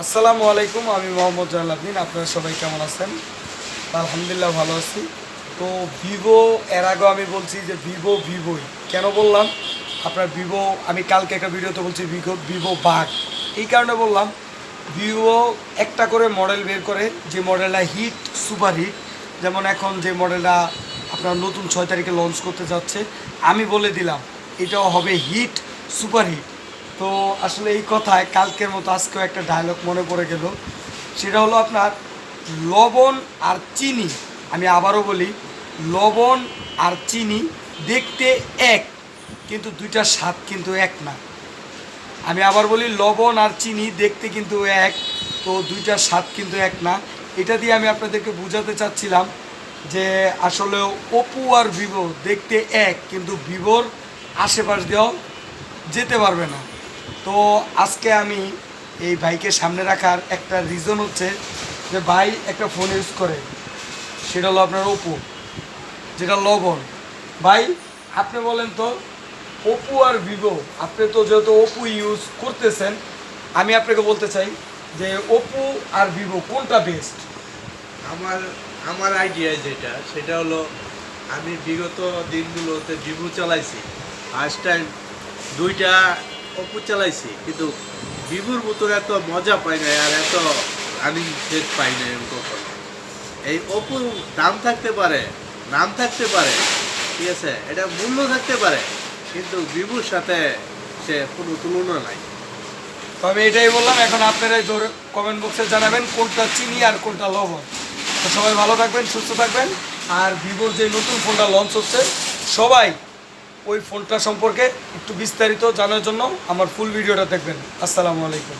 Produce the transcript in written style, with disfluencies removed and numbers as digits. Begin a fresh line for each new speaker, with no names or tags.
আসসালামু আলাইকুম, আমি মোহাম্মদ জালাল আবদিন। আপনারা সবাই কেমন আছেন? আলহামদুলিল্লাহ ভালো আছি। তো ভিভো, এর আগেও আমি বলছি যে ভিভোই কেন বললাম, আপনার ভিভো আমি কালকে একটা ভিডিওতে বলছি ভিভো বাঘ। এই কারণে বললাম, ভিভো একটা করে মডেল বের করে, যে মডেলটা হিট, সুপার হিট। যেমন এখন যে মডেলটা আপনার নতুন 6 তারিখে লঞ্চ করতে যাচ্ছে, আমি বলে দিলাম এটাও হবে হিট, সুপার হিট। তো আসলে এই কথায় কালকের মতো আজকেও একটা ডায়লগ মনে পড়ে গেল। সেটা হলো আপনার লবণ আর চিনি। আমি আবারও বলি, লবণ আর চিনি দেখতে এক, কিন্তু দুইটার স্বাদ কিন্তু এক না। আমি আবার বলি, লবণ আর চিনি দেখতে কিন্তু এক, তো দুইটার স্বাদ কিন্তু এক না। এটা দিয়ে আমি আপনাদেরকে বোঝাতে চাচ্ছিলাম যে আসলে ওপো আর ভিভো দেখতে এক, কিন্তু ভিভোর আশেপাশ দিয়েও যেতে পারবে না। তো আজকে আমি এই ভাইকে সামনে রাখার একটা রিজন হচ্ছে যে ভাই একটা ফোন ইউজ করে, সেটা হলো আপনার ওপো, যেটা লবণ। ভাই আপনি বলেন তো, ওপো আর ভিভো, আপনি তো যেহেতু ওপো ইউজ করতেছেন, আমি আপনাকে বলতে চাই যে ওপো আর ভিভো কোনটা বেস্ট?
আমার আমার আইডিয়া যেটা সেটা হলো, আমি বিগত দিনগুলোতে ভিভো চালাইছি। ফার্স্ট টাইম দুইটা ওপো চালাইছি, কিন্তু ভিভোর মতো এত মজা পাই না আর এত রানিং সেট পাই না আমি কখনো। এই ওপো দাম থাকতে পারে, নাম থাকতে পারে, ঠিক আছে, এটা মূল্য থাকতে পারে, কিন্তু ভিভোর সাথে সে কোনো তুলনা নাই।
তো আমি এটাই বললাম, এখন আপনারাই ধরে কমেন্ট বক্সে জানাবেন কোনটা চিনি আর কোনটা লবণ। তো সবাই ভালো থাকবেন, সুস্থ থাকবেন। আর ভিভোর যে নতুন ফোনটা লঞ্চ হচ্ছে, সবাই ওই ফোনটা সম্পর্কে একটু বিস্তারিত জানার জন্য আমার ফুল ভিডিওটা দেখবেন। আসসালামু আলাইকুম।